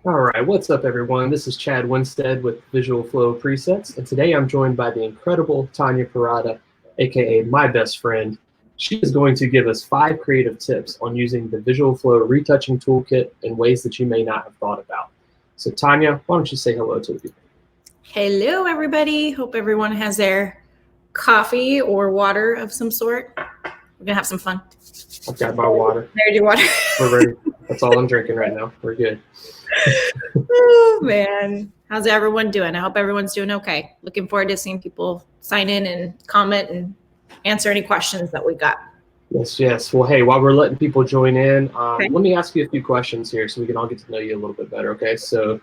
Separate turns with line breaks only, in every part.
All right, what's up, everyone? This is Chad Winstead with Visual Flow Presets, and today I'm joined by the incredible Tanya Parada, aka my best friend. She is going to give us 5 creative tips on using the Visual Flow Retouching Toolkit in ways that you may not have thought about. So, Tanya, why don't you say hello to the people?
Hello, everybody. Hope everyone has their coffee or water of some sort. We're gonna have some fun.
I've got my water.
There's your water.
We're ready. That's all I'm drinking right now. We're good.
Oh, man. How's everyone doing? I hope everyone's doing okay. Looking forward to seeing people sign in and comment and answer any questions that we got.
Yes. Well, hey, while we're letting people join in,
Okay.
let me ask you a few questions here so we can all get to know you a little bit better, okay? So,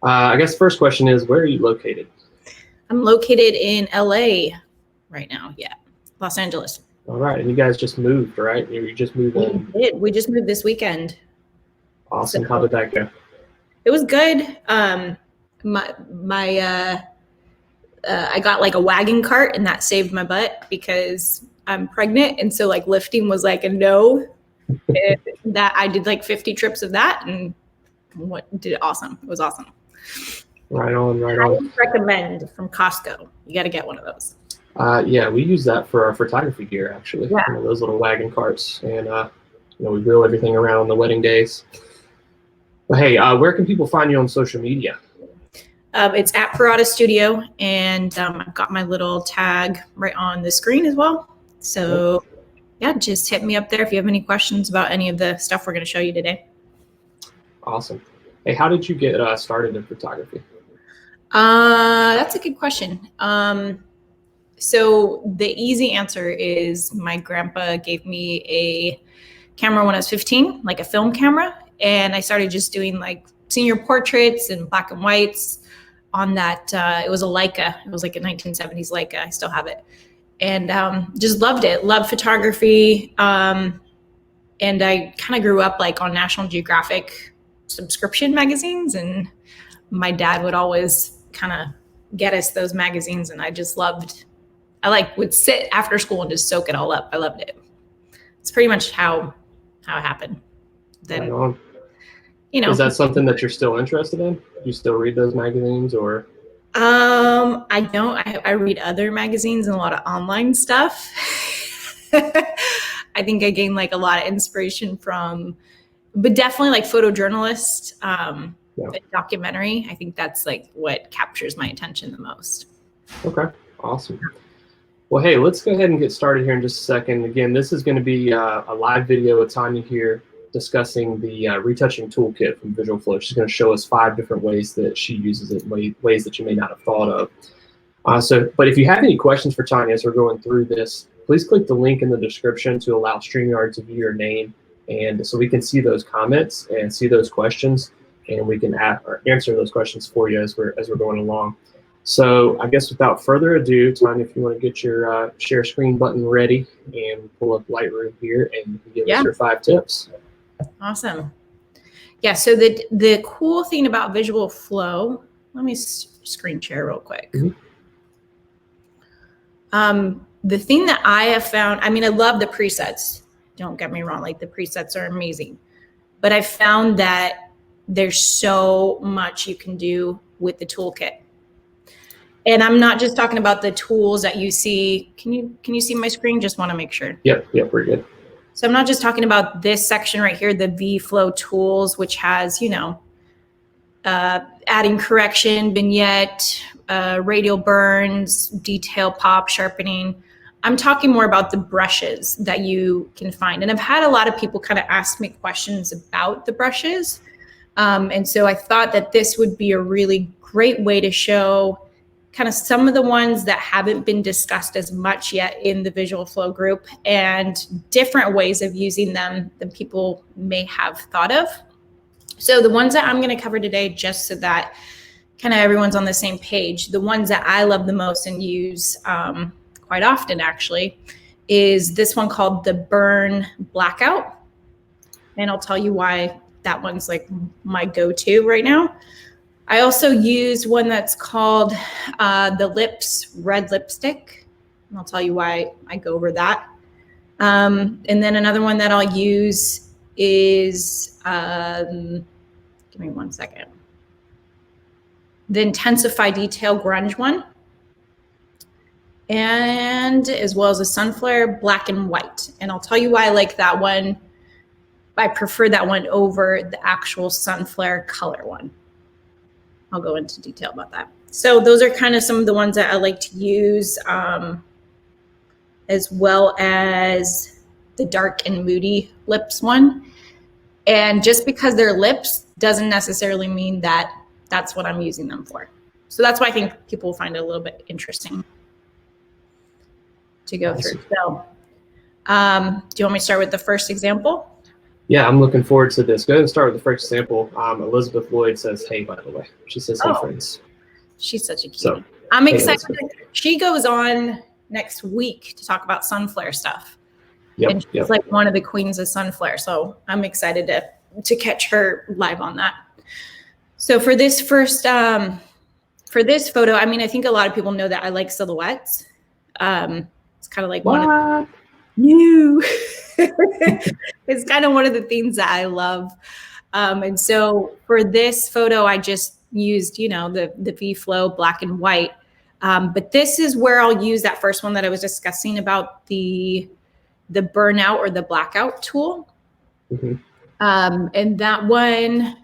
I guess the first question is, where are you located?
I'm located in LA right now. Yeah, Los Angeles.
All right, and you guys just moved, right? You just moved in.
We did. We just moved this weekend.
Awesome. How did that go?
It was good. I got like a wagon cart, and that saved my butt because I'm pregnant, and so like lifting was like a no. That I did like 50 trips of that, and did awesome. It was awesome.
Right on.
I would recommend from Costco. You got to get one of those.
Yeah, we use that for our photography gear, actually.
Yeah.
You know, those little wagon carts, and we wheel everything around on the wedding days. But hey, where can people find you on social media?
It's at Parada Studio, and I've got my little tag right on the screen as well. So yeah, just hit me up there if you have any questions about any of the stuff we're going to show you today.
Awesome. Hey, how did you get started in photography?
That's a good question. So the easy answer is my grandpa gave me a camera when I was 15, like a film camera. And I started just doing like senior portraits and black and whites on that. It was a Leica. It was like a 1970s Leica. I still have it. And just loved it. Loved photography. And I kind of grew up like on National Geographic subscription magazines. And my dad would always kind of get us those magazines. And I just loved, would sit after school and just soak it all up. I loved it. It's pretty much how it happened. Then,
is that something that you're still interested in? Do you still read those magazines, or?
I don't. I read other magazines and a lot of online stuff. I think I gained like a lot of inspiration from, but definitely like photojournalist, documentary. I think that's like what captures my attention the most.
Okay, awesome. Well, hey, let's go ahead and get started here in just a second. Again, this is going to be a live video with Tanya here discussing the retouching toolkit from Visual Flow. She's going to show us 5 different ways that she uses it, ways that you may not have thought of. But if you have any questions for Tanya as we're going through this, please click the link in the description to allow StreamYard to view your name, and so we can see those comments and see those questions, and we can answer those questions for you as we're going along. So I guess without further ado, Tanya, if you want to get your share screen button ready and pull up Lightroom here and give us your 5 tips.
Awesome. Yeah, so the cool thing about Visual Flow, let me screen share real quick. The thing that I have found, I mean, I love the presets. Don't get me wrong, like the presets are amazing. But I found that there's so much you can do with the toolkit. And I'm not just talking about the tools that you see. Can you see my screen? Just want to make sure.
Yep, we're good.
So I'm not just talking about this section right here, the VFlow tools, which has, adding correction, vignette, radial burns, detail pop, sharpening. I'm talking more about the brushes that you can find. And I've had a lot of people kind of ask me questions about the brushes. And so I thought that this would be a really great way to show kind of some of the ones that haven't been discussed as much yet in the Visual Flow group, and different ways of using them than people may have thought of. So the ones that I'm going to cover today, just so that kind of everyone's on the same page, the ones that I love the most and use quite often actually, is this one called the Burn Blackout. And I'll tell you why that one's like my go-to right now. I also use one that's called the Lips Red Lipstick, and I'll tell you why I go over that. And then another one that I'll use is Give me 1 second. The Intensify Detail Grunge one. And as well as a Sunflare Black and White. And I'll tell you why I like that one. I prefer that one over the actual Sunflare color one. I'll go into detail about that. So those are kind of some of the ones that I like to use, as well as the Dark and Moody lips one. And just because they're lips doesn't necessarily mean that that's what I'm using them for. So that's why I think people will find it a little bit interesting to go through. So do you want me to start with the first example?
Yeah, I'm looking forward to this. Go ahead and start with the first example. Elizabeth Lloyd says, hey, by the way. She says, hey, friends.
She's such a cutie. So, I'm excited. She goes on next week to talk about Sunflare stuff. Yep, and she's like one of the queens of Sunflare. So I'm excited to catch her live on that. So for this first, for this photo, I mean, I think a lot of people know that I like silhouettes. It's kind of like one of new. It's kind of one of the things that I love. And so for this photo, I just used, you know, the V-Flow Black and White. But this is where I'll use that first one that I was discussing about the burnout or the blackout tool. Mm-hmm. And that one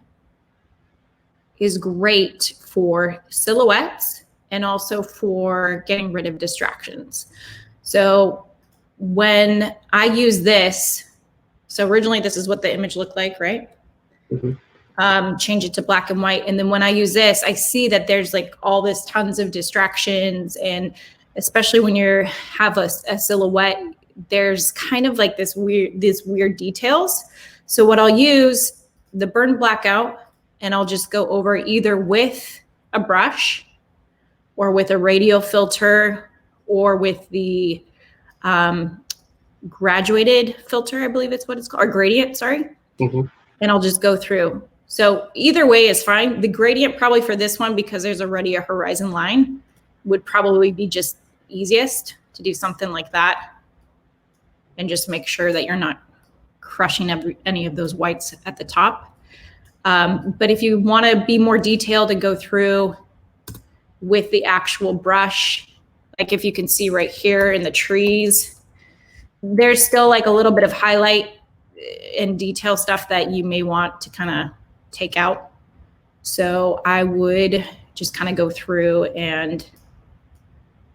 is great for silhouettes and also for getting rid of distractions. So when I use this, so originally this is what the image looked like, right? Mm-hmm. Change it to black and white. And then when I use this, I see that there's like all this tons of distractions. And especially when you have a silhouette, there's kind of like these weird details. So what I'll use, the burn blackout, and I'll just go over either with a brush or with a radial filter or with the graduated filter, I believe it's what it's called, or gradient, sorry. Mm-hmm. And I'll just go through. So either way is fine. The gradient probably for this one, because there's already a horizon line, would probably be just easiest to do something like that. And just make sure that you're not crushing any of those whites at the top. But if you want to be more detailed and go through with the actual brush, like if you can see right here in the trees, there's still like a little bit of highlight and detail stuff that you may want to kind of take out. So I would just kind of go through and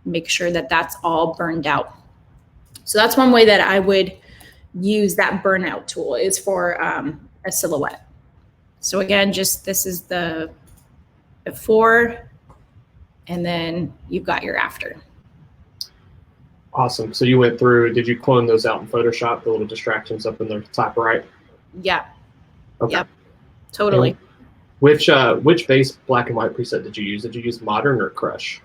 make sure that that's all burned out. So that's one way that I would use that burnout tool, is for a silhouette. So again, just this is the before, and then you've got your after.
Awesome. So you went through, did you clone those out in Photoshop, the little distractions up in the top right?
Yeah.
Okay.
Yep. Totally.
And which base black and white preset did you use? Did you use Modern or Crush?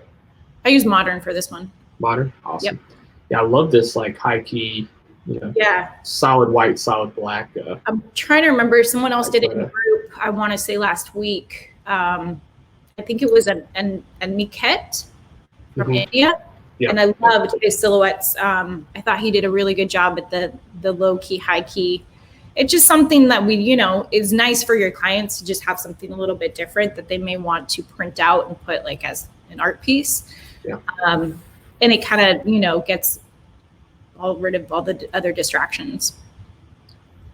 I used Modern for this one.
Modern? Awesome.
Yep.
Yeah, I love this like high key, you know, solid white, solid black.
I'm trying to remember, someone else did it in a group, I want to say last week. I think it was a Niket from India. Yep. And I loved his silhouettes. I thought he did a really good job at the low key, high key. It's just something that we, you know, is nice for your clients to just have something a little bit different that they may want to print out and put like as an art piece. Yeah. And it kind of, you know, gets rid of all the other distractions.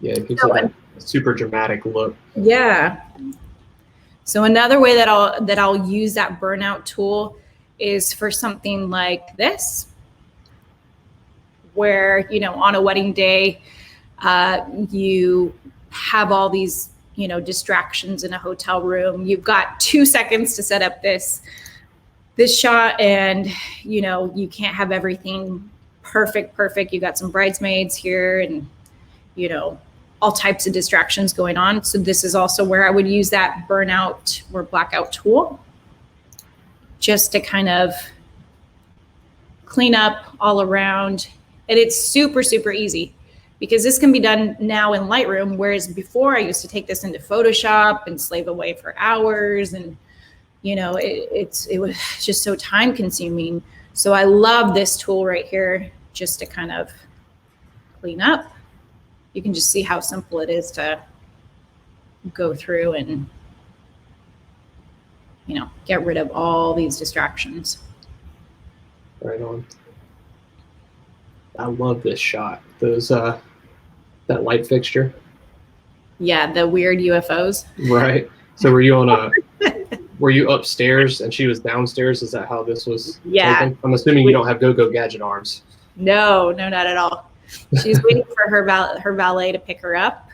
Yeah, it gives it a super dramatic look.
Yeah. So another way that I'll use that burnout tool is for something like this, where, you know, on a wedding day, you have all these, you know, distractions in a hotel room. You've got 2 seconds to set up this shot, and, you know, you can't have everything perfect. You got some bridesmaids here and, you know, all types of distractions going on. So this is also where I would use that burnout or blackout tool, just to kind of clean up all around. And it's super, super easy, because this can be done now in Lightroom, whereas before I used to take this into Photoshop and slave away for hours, and, you know, it was just so time consuming. So I love this tool right here, just to kind of clean up. You can just see how simple it is to go through and you know, get rid of all these distractions.
Right on. I love this shot. Those that light fixture.
Yeah, the weird UFOs.
Right. So were you on a were you upstairs and she was downstairs? Is that how this was taken? I'm assuming you don't have go-go gadget arms.
No, not at all. She's waiting for her valet to pick her up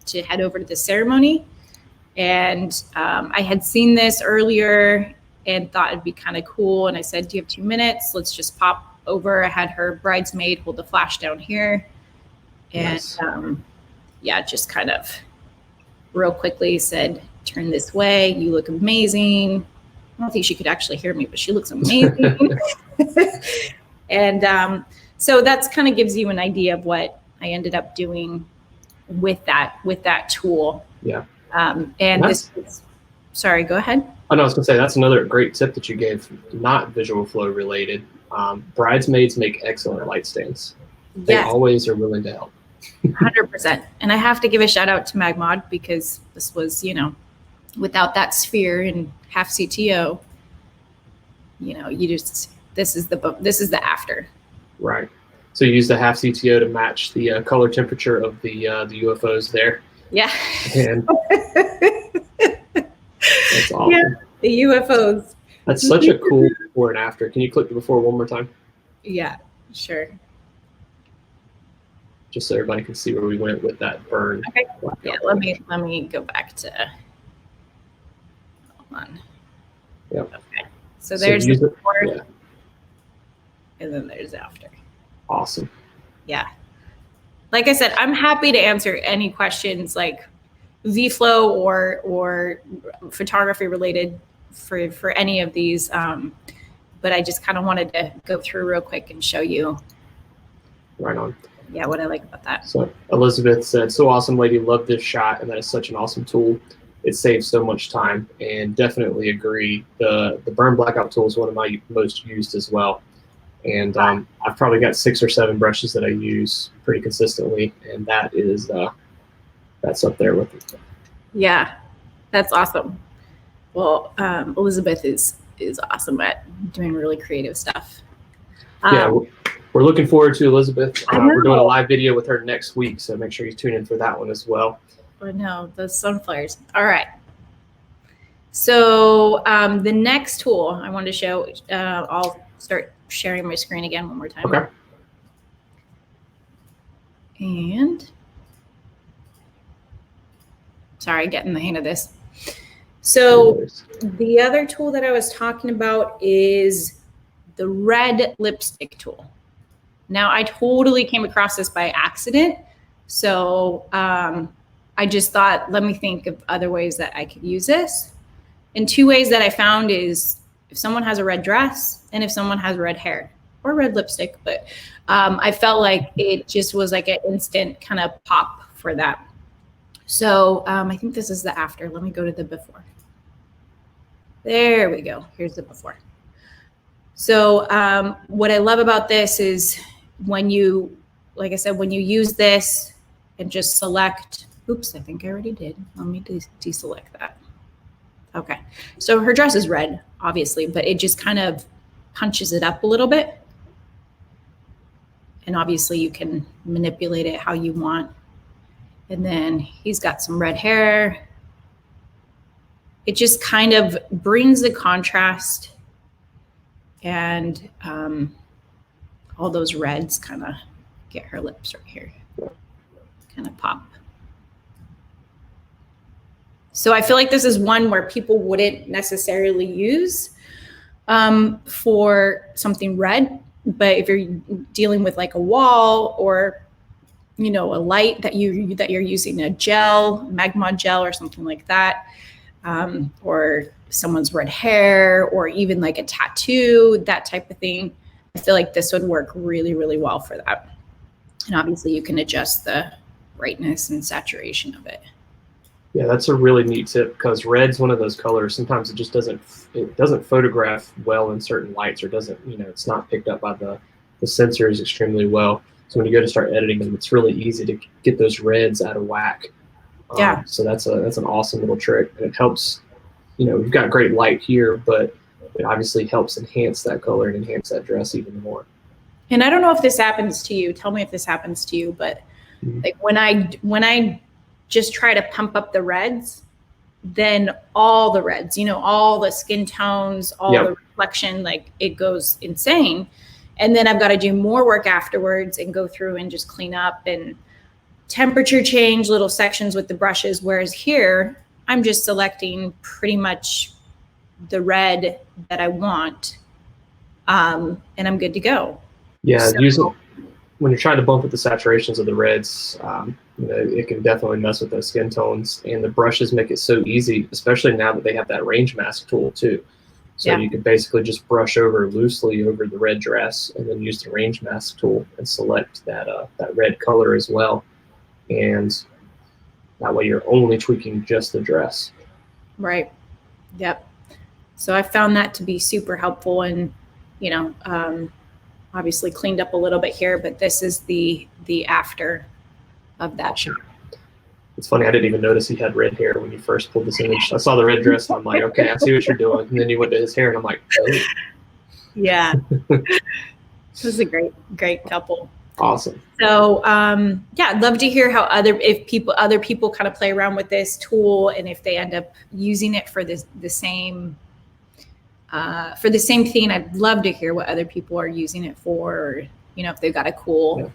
to head over to the ceremony. And I had seen this earlier and thought it'd be kind of cool. And I said, do you have 2 minutes? Let's just pop over. I had her bridesmaid hold the flash down here. And
Nice.
Yeah, just kind of real quickly said, turn this way. You look amazing. I don't think she could actually hear me, but she looks amazing. And so that's kind of gives you an idea of what I ended up doing with that tool.
Yeah.
And this is, sorry, go ahead.
I know I was gonna say that's another great tip that you gave, not visual flow related. Bridesmaids make excellent light stands. They always are willing to help.
100%. And I have to give a shout out to MagMod because this was, you know, without that sphere and half CTO, you know, you just, this is the after. Right.
So you use the half CTO to match the color temperature of the UFOs there.
Yeah.
And that's awesome.
Yeah, the UFOs.
That's such a cool before and after. Can you click the before one more time?
Yeah, sure.
Just so everybody can see where we went with that burn.
Okay. Yeah, let me go back to, hold on.
Yep.
Okay. So there's the before,
yeah.
And then there's after.
Awesome.
Yeah. Like I said, I'm happy to answer any questions like VFlow or photography related for any of these. But I just kind of wanted to go through real quick and show you.
Right on.
Yeah, what I like about that.
So Elizabeth said, so awesome, lady. Love this shot. And that is such an awesome tool. It saves so much time, and definitely agree. The burn blackout tool is one of my most used as well. And I've probably got 6 or 7 brushes that I use pretty consistently. And that is, that's up there with it.
Yeah, that's awesome. Well, Elizabeth is awesome at doing really creative stuff.
Yeah, we're looking forward to Elizabeth. We're doing a live video with her next week, so make sure you tune in for that one as well.
I know, those sunflowers. All right. So the next tool I wanted to show, I'll start sharing my screen again one more time.
Okay.
And sorry, getting the hang of this. So the other tool that I was talking about is the red lipstick tool. Now I totally came across this by accident. So I just thought, let me think of other ways that I could use this. And 2 ways that I found is if someone has a red dress and if someone has red hair or red lipstick, but I felt like it just was like an instant kind of pop for that. So I think this is the after. Let me go to the before. There we go. Here's the before. So what I love about this is when you, like I said, when you use this and just select, oops, I think I already did. Let me deselect that. Okay, so her dress is red, obviously, but it just kind of punches it up a little bit. And obviously you can manipulate it how you want. And then he's got some red hair. It just kind of brings the contrast, and all those reds kind of get her lips right here, kind of pop. So I feel like this is one where people wouldn't necessarily use for something red, but if you're dealing with like a wall or, you know, a light that you're using a gel, MagMod gel or something like that, or someone's red hair or even like a tattoo, that type of thing, I feel like this would work really, really well for that. And obviously you can adjust the brightness and saturation of it.
Yeah, that's a really neat tip because red's one of those colors. Sometimes it just doesn't photograph well in certain lights, or doesn't, you know, it's not picked up by the sensors extremely well. So when you go to start editing them, it's really easy to get those reds out of whack.
Yeah.
So that's an awesome little trick, and it helps we've got great light here, but it obviously helps enhance that color and enhance that dress even more.
And I don't know if this happens to you. Tell me if this happens to you, but like when I just try to pump up the reds, then all the reds, all the skin tones, all the reflection, like it goes insane. And then I've got to do more work afterwards and go through and just clean up and temperature change little sections with the brushes. Whereas here, I'm just selecting pretty much the red that I want, and I'm good to go.
Yeah, so, when you're trying to bump up the saturations of the reds, it can definitely mess with those skin tones, and the brushes make it so easy, especially now that they have that range mask tool too. So you can basically just brush over loosely over the red dress and then use the range mask tool and select that red color as well. And that way you're only tweaking just the dress. Right.
Yep. So I found that to be super helpful, and, obviously cleaned up a little bit here, but this is the after of that shot.
It's funny, I didn't even notice he had red hair when you first pulled this image. I saw the red dress and I'm like, okay, I see what you're doing. And then you went to his hair and I'm like, oh.
Yeah. This is a great couple.
Awesome.
So I'd love to hear how other people kind of play around with this tool, and if they end up using it for the same thing. I'd love to hear what other people are using it for, or if they've got a cool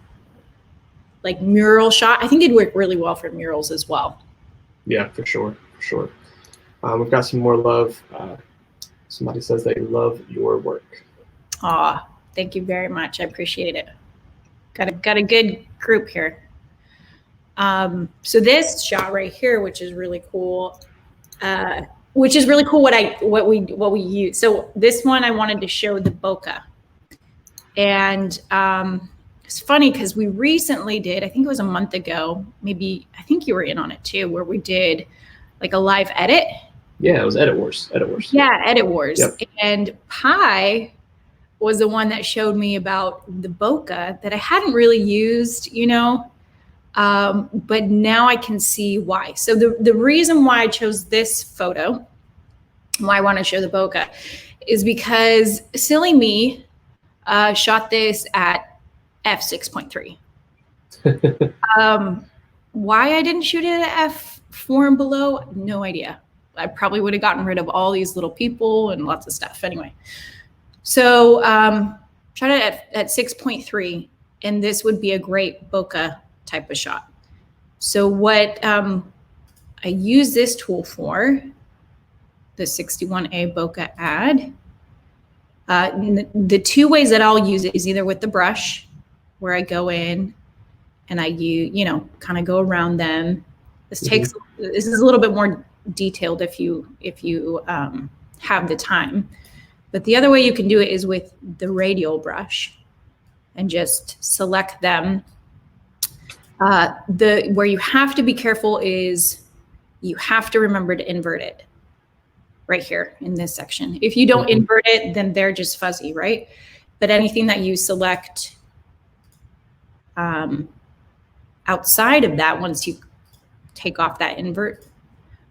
like mural shot. I think it'd work really well for murals as well.
Yeah, for sure. We've got some more love. Somebody says they love your work.
Aw, thank you very much. I appreciate it. Got a good group here. So this shot right here, which is really cool, what we use. So this one I wanted to show the bokeh, and it's funny because we recently did, I think it was a month ago, maybe, I think you were in on it too, where we did like a live edit.
Yeah, it was Edit Wars.
Yeah, Edit Wars.
Yep.
And Pi was the one that showed me about the bokeh that I hadn't really used, but now I can see why. So the reason why I chose this photo, why I want to show the bokeh, is because silly me shot this at f6.3. Why I didn't shoot it at f4 and below, no idea. I probably would have gotten rid of all these little people and lots of stuff. Anyway, so shot it at 6.3, and this would be a great bokeh type of shot. So what I use this tool for, the 61A bokeh add, the two ways that I'll use it is either with the brush, where I go in and I kind of go around them. This is a little bit more detailed if you have the time. But the other way you can do it is with the radial brush and just select them. Where you have to be careful is you have to remember to invert it right here in this section. If you don't invert it, then they're just fuzzy, right? But anything that you select outside of that, once you take off that invert,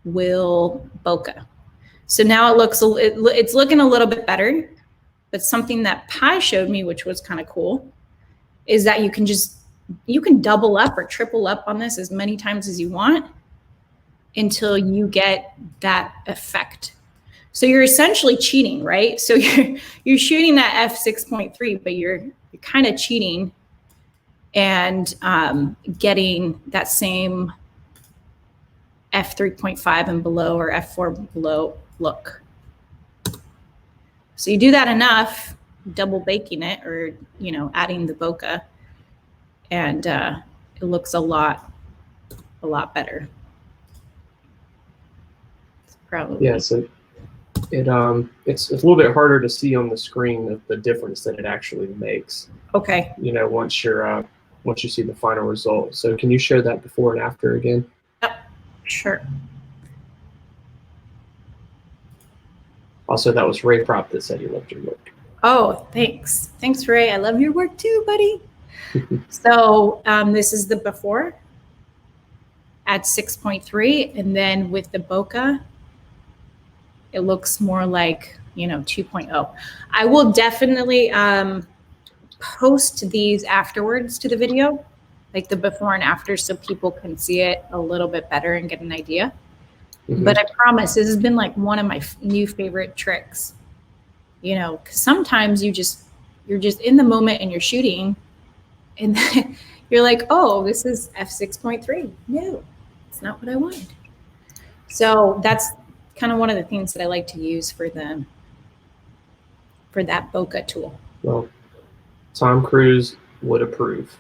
will bokeh. So now it's looking a little bit better, but something that Pi showed me, which was kind of cool, is that you can double up or triple up on this as many times as you want until you get that effect. So you're essentially cheating, right? So you're shooting that f6.3, but you're kind of cheating and getting that same f3.5 and below or f4 below look. So you do that enough, double baking it, or adding the bokeh, and it looks a lot better. It's probably
so it's a little bit harder to see on the screen the difference that it actually makes.
Okay.
Once you see the final result. So can you show that before and after again?
Yep, sure.
Also, that was Ray Prop that said he loved your work.
Oh, thanks. Thanks, Ray. I love your work too, buddy. So this is the before at 6.3, and then with the bokeh, it looks more like, you know, 2.0. I will definitely post these afterwards to the video, like the before and after, so people can see it a little bit better and get an idea. But I promise this has been like one of my new favorite tricks, you know, because sometimes you're just in the moment and you're shooting and then you're like, oh, this is f6.3. No, it's not what I wanted. So that's kind of one of the things that I like to use for that bokeh tool.
Well, Tom Cruise would approve.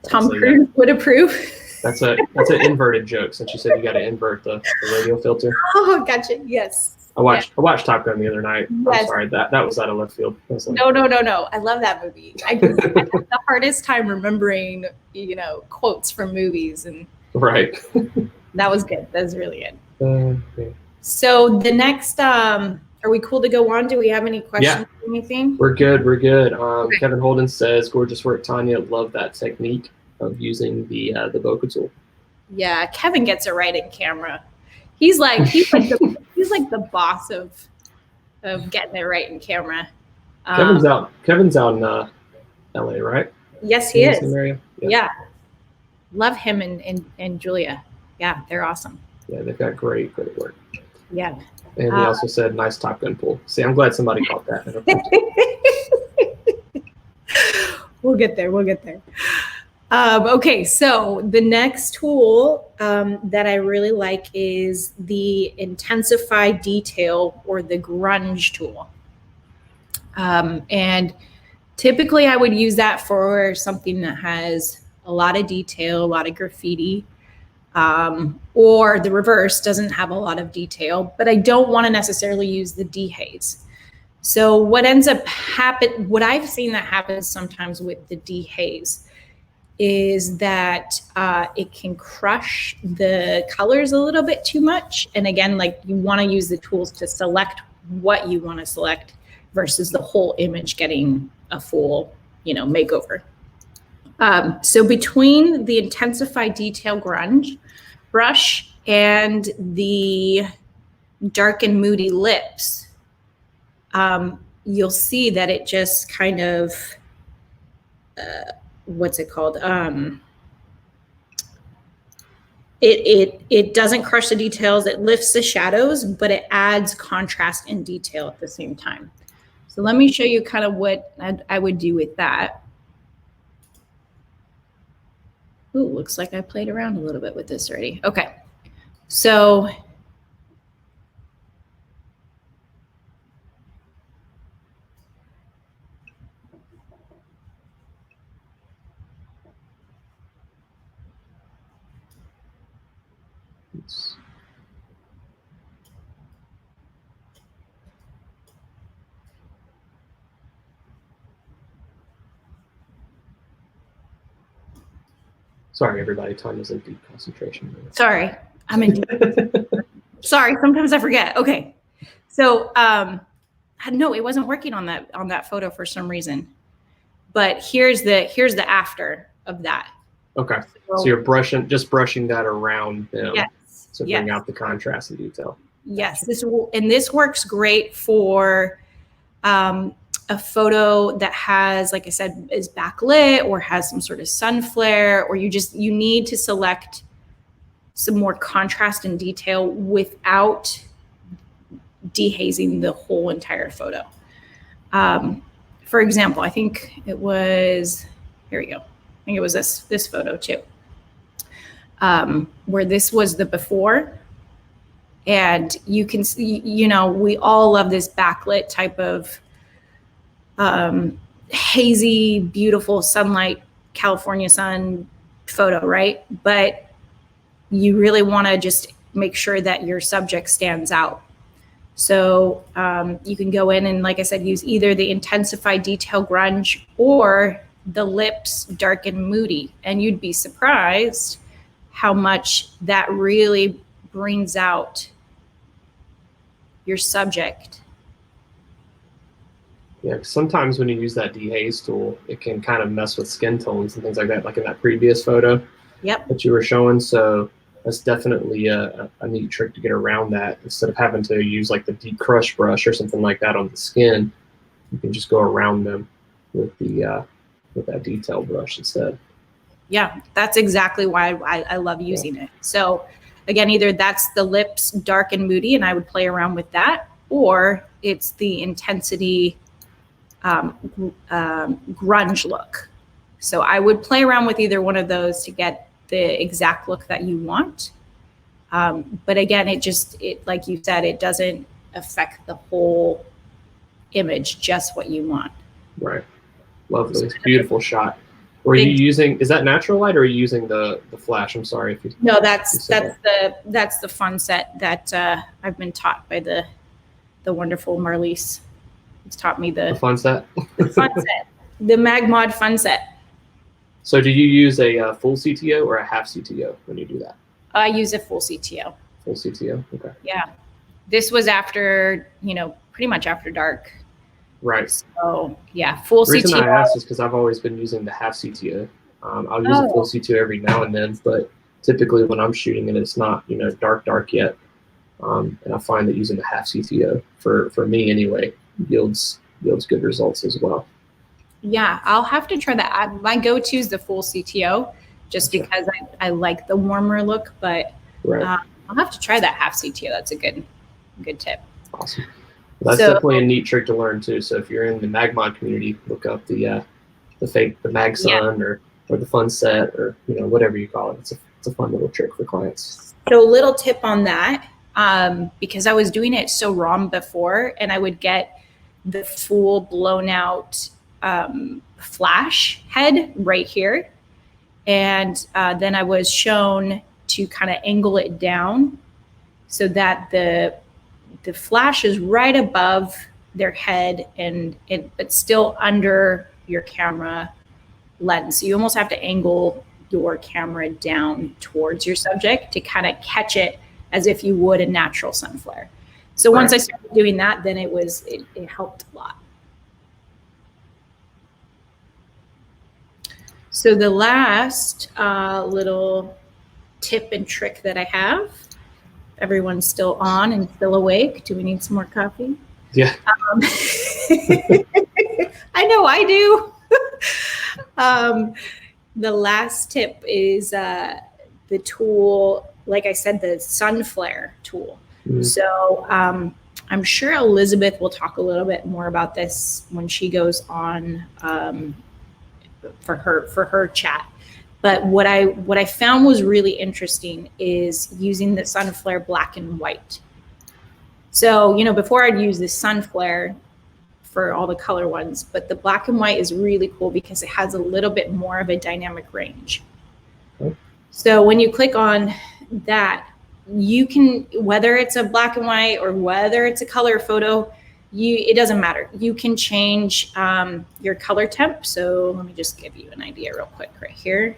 Tom Cruise would approve.
That's an inverted joke, since you said you got to invert the radial filter.
Oh, gotcha. Yes.
I watched Top Gun the other night.
Yes.
I'm sorry, that was out of left field. Like,
no. I love that movie. I have the hardest time remembering, you know, quotes from movies, and
right.
That was good. That was really good.
Okay.
So the next, are we cool to go on? Do we have any questions or anything?
We're good. Okay. Kevin Holden says, gorgeous work, Tanya. Love that technique of using the bokeh tool.
Yeah, Kevin gets it right in camera. He's like the boss of getting it right in camera.
Kevin's out in LA, right?
Yes, he is.
Yeah.
Love him and Julia. Yeah, they're awesome.
Yeah, they've got great work.
Yeah.
And he also said, nice Top Gun pull. See, I'm glad somebody caught that.
We'll get there. Okay, so the next tool that I really like is the Intensify Detail, or the Grunge tool. And typically I would use that for something that has a lot of detail, a lot of graffiti, or the reverse, doesn't have a lot of detail, but I don't want to necessarily use the dehaze. So what ends up what I've seen that happens sometimes with the dehaze is that it can crush the colors a little bit too much. And again, like, you want to use the tools to select what you want to select versus the whole image getting a full, you know, makeover. So between the Intensify Detail Grunge brush and the Dark and Moody lips, you'll see that it just kind of, what's it called? It doesn't crush the details, it lifts the shadows, but it adds contrast and detail at the same time. So let me show you kind of what I would do with that. Ooh, looks like I played around a little bit with this already. Okay, so
sorry, everybody. Tanya's in deep concentration.
Sorry, I'm in deep. Sorry, sometimes I forget. Okay, so no, it wasn't working on that photo for some reason. But here's the after of that.
Okay, so you're brushing that around them.
Yes.
To bring out the contrast and detail.
Yes, this works great for a photo that has, like I said, is backlit or has some sort of sun flare, or you need to select some more contrast and detail without dehazing the whole entire photo. For example, I think it was, here we go. I think it was this photo too, where this was the before. And you can see, you know, we all love this backlit type of hazy, beautiful sunlight, California sun photo, right? But you really want to just make sure that your subject stands out. So you can go in and, like I said, use either the Intensify Detail Grunge or the lips Dark and Moody, and you'd be surprised how much that really brings out your subject.
Yeah, sometimes when you use that dehaze tool, it can kind of mess with skin tones and things like that, like in that previous photo
Yep.
that you were showing. So that's definitely a neat trick to get around that. Instead of having to use like the deep crush brush or something like that on the skin, you can just go around them with the with that detail brush instead.
Yeah, that's exactly why I love using it. So again, either that's the lips dark and moody, and I would play around with that, or it's the intensity grunge look. So I would play around with either one of those to get the exact look that you want. But again, it like you said, it doesn't affect the whole image, just what you want.
Right. Lovely. It's a beautiful shot. Were you using, is that natural light or are you using the flash? I'm sorry if you.
No, that's the fun set that I've been taught by the wonderful Marlise. It's taught me the
fun set.
The fun set, the Mag Mod fun set.
So do you use a full CTO or a half CTO when you do that?
I use a full CTO.
Full CTO. Okay.
Yeah, this was after, pretty much after dark.
Right.
So yeah, full CTO. The
reason I asked is because I've always been using the half CTO. I'll use a full CTO every now and then, but typically when I'm shooting it, it's not dark yet. And I find that using the half CTO for me anyway yields good results as well.
Yeah, I'll have to try that. My go-to is the full CTO, just because I like the warmer look. But I'll have to try that half CTO. That's a good tip.
Awesome. That's definitely a neat trick to learn too. So if you're in the MagMod community, look up the Mag Sun or the Fun Set or whatever you call it. It's a fun little trick for clients.
So a little tip on that, because I was doing it so raw before, and I would get the full blown out flash head right here, and then I was shown to kind of angle it down so that the flash is right above their head but still under your camera lens. So you almost have to angle your camera down towards your subject to kind of catch it as if you would a natural sun flare. So once I started doing that, then it helped a lot. So the last little tip and trick that I have, everyone's still on and still awake. Do we need some more coffee?
Yeah.
I know I do. The last tip is the tool, like I said, the sun flare tool. Mm-hmm. So I'm sure Elizabeth will talk a little bit more about this when she goes on for her chat. But what I found was really interesting is using the sun flare black and white. So, before I'd use the sun flare for all the color ones, but the black and white is really cool because it has a little bit more of a dynamic range. Okay. So when you click on that, you can, whether it's a black and white or whether it's a color photo, it doesn't matter. You can change your color temp. So let me just give you an idea real quick right here.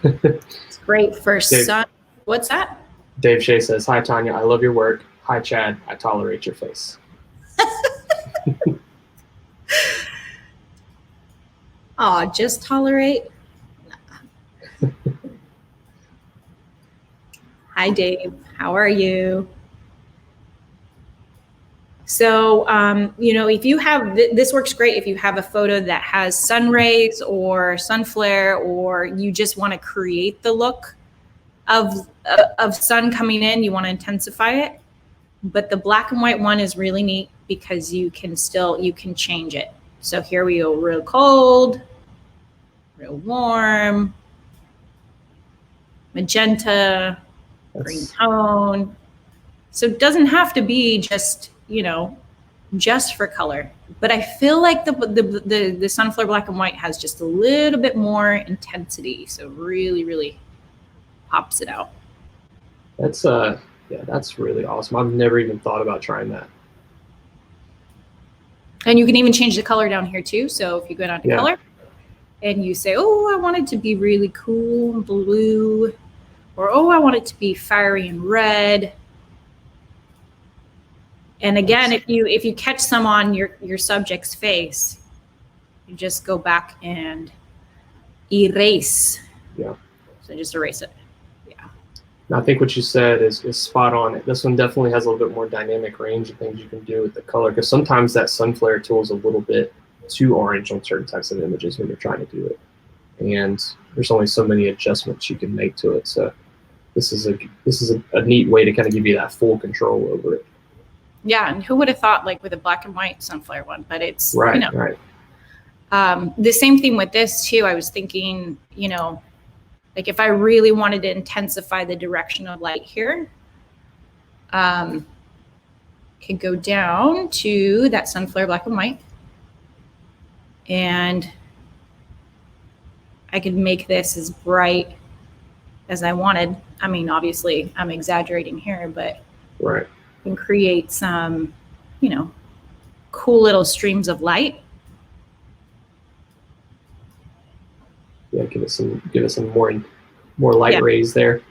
It's great for sun. What's that?
Dave Shea says, "Hi, Tanya. I love your work. Hi, Chad. I tolerate your face."
Oh, just tolerate? Nah. Hi, Dave. How are you? So, if you have, this works great if you have a photo that has sun rays or sun flare, or you just want to create the look of sun coming in, you want to intensify it. But the black and white one is really neat because you can change it. So here we go, real cold, real warm, magenta, green tone. So it doesn't have to be just, just for color. But I feel like the Sunflare black and white has just a little bit more intensity. So really, really pops it out.
That's that's really awesome. I've never even thought about trying that.
And you can even change the color down here too. So if you go down to color and you say, oh, I want it to be really cool blue, or oh, I want it to be fiery and red. And again, if you catch some on your subject's face, you just go back and erase.
Yeah.
So just erase it. Yeah.
And I think what you said is spot on. This one definitely has a little bit more dynamic range of things you can do with the color, because sometimes that sun flare tool is a little bit too orange on certain types of images when you're trying to do it. And there's only so many adjustments you can make to it. So this is a neat way to kind of give you that full control over it.
Yeah, and who would have thought, like, with a black and white sunflower one, but it's,
right,
you know.
Right.
The same thing with this too. I was thinking, you know, like if I really wanted to intensify the direction of light here, could go down to that sunflower black and white, and I could make this as bright as I wanted. I mean, obviously I'm exaggerating here, but
right.
And create some, you know, cool little streams of light.
Yeah, give it some more light rays there.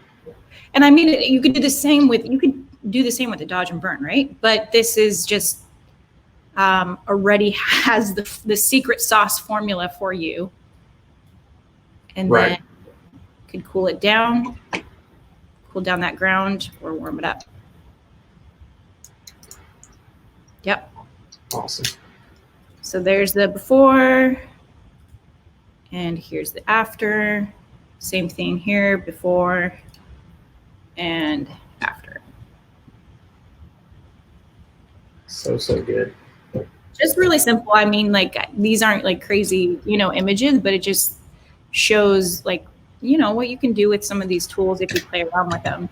And I mean, you could do the same with the dodge and burn, right? But this is just already has the secret sauce formula for you, and then you could cool down that ground or warm it up. Yep.
Awesome.
So there's the before, and here's the after. Same thing here, before and after.
So good.
Just really simple. I mean, like, these aren't like crazy, you know, images, but it just shows, like, you know, what you can do with some of these tools if you play around with them.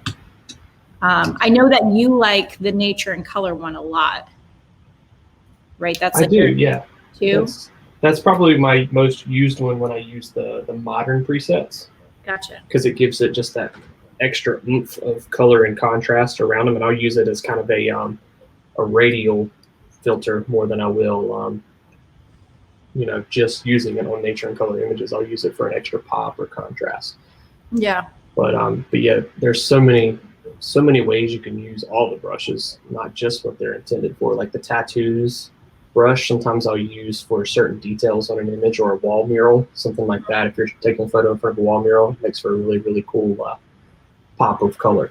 I know that you like the nature and color one a lot, right? That's
I do, yeah.
Too.
That's probably my most used one when I use the modern presets.
Gotcha.
Because it gives it just that extra oomph of color and contrast around them, and I'll use it as kind of a radial filter more than I will, you know, just using it on nature and color images. I'll use it for an extra pop or contrast.
Yeah.
But yeah, there's so many ways you can use all the brushes, not just what they're intended for. Like the tattoos brush, sometimes I'll use for certain details on an image or a wall mural, something like that. If you're taking a photo in front of a wall mural, it makes for a really, really cool pop of color.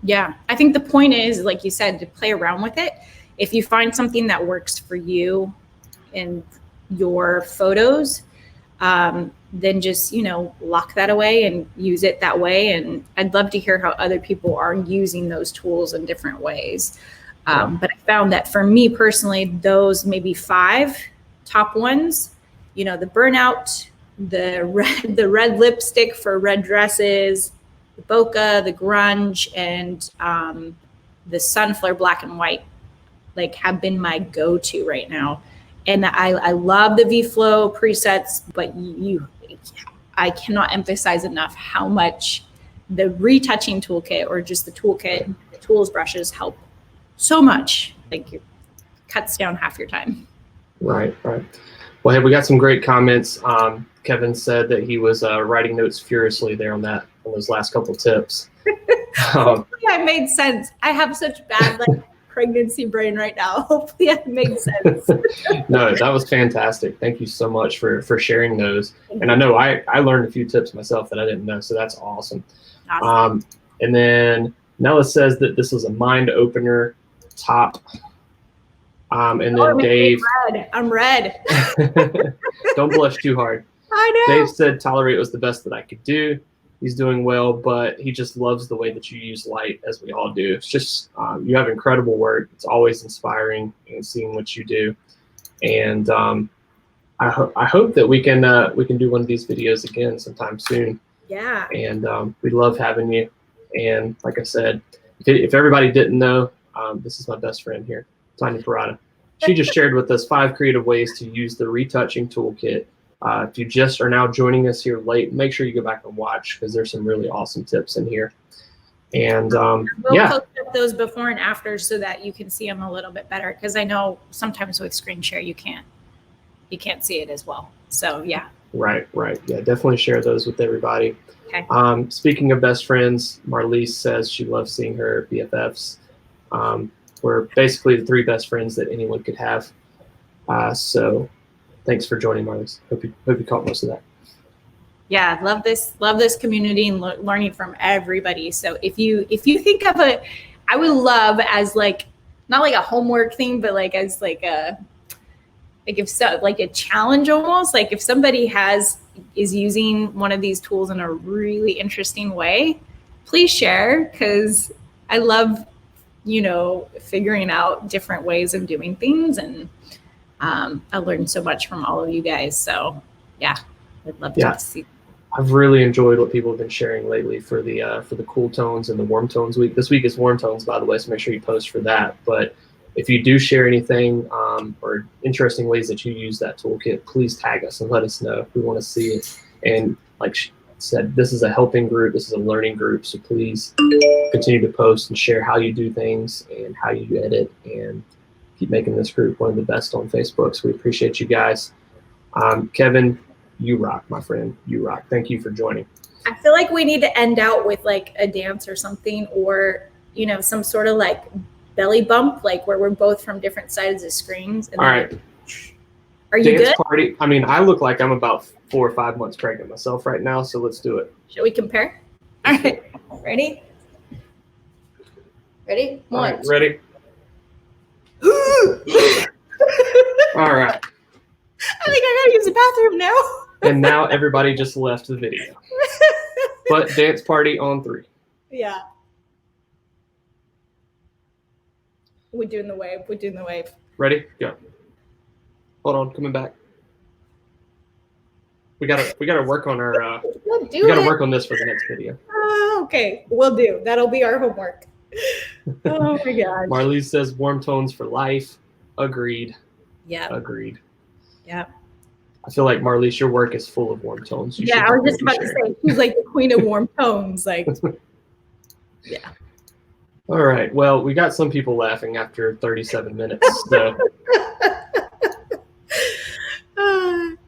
Yeah, I think the point is, like you said, to play around with it. If you find something that works for you in your photos, then just, you know, lock that away and use it that way. And I'd love to hear how other people are using those tools in different ways. But I found that for me personally, those maybe 5 top ones, you know, the burnout, the red lipstick for red dresses, the bokeh, the grunge, and the sunflower black and white, like, have been my go-to right now. And I love the VFlow presets, but I cannot emphasize enough how much the retouching toolkit, or just the toolkit, the tools, brushes, help so much. Like, it cuts down half your time.
Right. Well, hey, we got some great comments. Kevin said that he was writing notes furiously there on those last couple tips.
Hopefully I made sense. I have such bad pregnancy brain right now. Hopefully I made sense.
No, that was fantastic. Thank you so much for sharing those. And I know I learned a few tips myself that I didn't know, so that's awesome. And then Nella says that this was a mind opener top. And then Dave,
I'm red.
Don't blush too hard.
I know.
Dave said tolerate was the best that I could do. He's doing well, but he just loves the way that you use light, as we all do. It's just, you have incredible work. It's always inspiring and seeing what you do. And I hope that we can do one of these videos again sometime soon.
Yeah.
And we love having you. And like I said, if everybody didn't know, this is my best friend here, Tanya Parada. She just shared with us 5 creative ways to use the retouching toolkit. If you just are now joining us here late, make sure you go back and watch, because there's some really awesome tips in here. And
we'll post up those before and after so that you can see them a little bit better, because I know sometimes with screen share you can't see it as well. So yeah.
Right. Yeah, definitely share those with everybody.
Okay.
Speaking of best friends, Marlise says she loves seeing her BFFs. we're basically the three best friends that anyone could have. So thanks for joining, Marlies. Hope you caught most of that.
Yeah, love this community and learning from everybody. So if you think of I would love as like, not like a homework thing, but like as like a, like if so, like a challenge almost, like if somebody is using one of these tools in a really interesting way, please share, because I love, figuring out different ways of doing things. And I learned so much from all of you guys. So yeah, I'd love to see.
I've really enjoyed what people have been sharing lately for the cool tones and the warm tones week. This week is warm tones, by the way, so make sure you post for that. But if you do share anything or interesting ways that you use that toolkit, please tag us and let us know. We want to see it. And like she said, this is a helping group. This is a learning group. So please continue to post and share how you do things and how you edit, and keep making this group one of the best on Facebook. So we appreciate you guys. Kevin, you rock, my friend. You rock. Thank you for joining.
I feel like we need to end out with like a dance or something, or, some sort of like belly bump, like where we're both from different sides of screens. And
all right.
Are you
dance
good?
Party. I mean, I look like I'm about 4 or 5 months pregnant myself right now, so let's do it.
Should we compare? All right. Ready? Ready?
All right, ready? All right.
I think I gotta use the bathroom now.
And now everybody just left the video. But dance party on 3.
Yeah. We're doing the wave. We're doing the wave.
Ready? Go. Hold on, coming back. We gotta work on our we gotta work on this for the next video.
Oh, okay. We'll do. That'll be our homework. Oh my God.
Marlies says warm tones for life. Agreed.
Yeah.
Agreed.
Yeah.
I feel like
Marlies,
your work is full of warm tones.
I was just about to say, she's like the queen of warm tones. Like, yeah.
All right. Well, we got some people laughing after 37 minutes. So.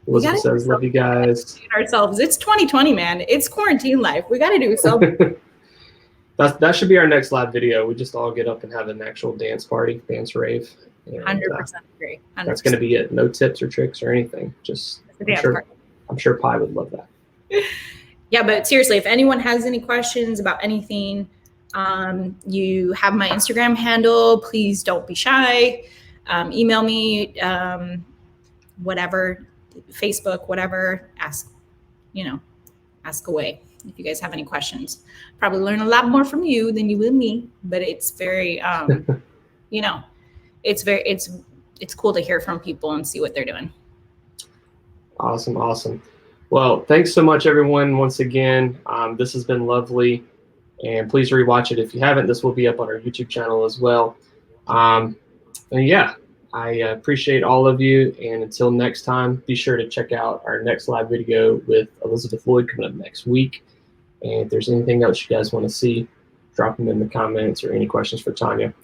Elizabeth says, love you guys.
Ourselves. It's 2020, man. It's quarantine life. We got to do something.
That should be our next live video. We just all get up and have an actual dance party, dance rave.
100% agree. 100%.
That's going to be it. No tips or tricks or anything. Just I'm sure Pi would love that.
Yeah, but seriously, if anyone has any questions about anything, you have my Instagram handle. Please don't be shy. Email me, whatever, Facebook, whatever. Ask away if you guys have any questions. Probably learn a lot more from you than you will me, but it's very, it's cool to hear from people and see what they're doing.
Awesome. Well, thanks so much, everyone. Once again, this has been lovely, and please rewatch it if you haven't. This will be up on our YouTube channel as well. And yeah, I appreciate all of you. And until next time, be sure to check out our next live video with Elizabeth Lloyd coming up next week. And if there's anything else you guys want to see, drop them in the comments or any questions for Tanya.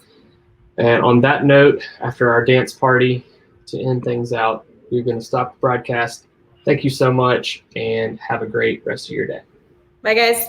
And on that note, after our dance party, to end things out, we're going to stop the broadcast. Thank you so much, and have a great rest of your day.
Bye, guys.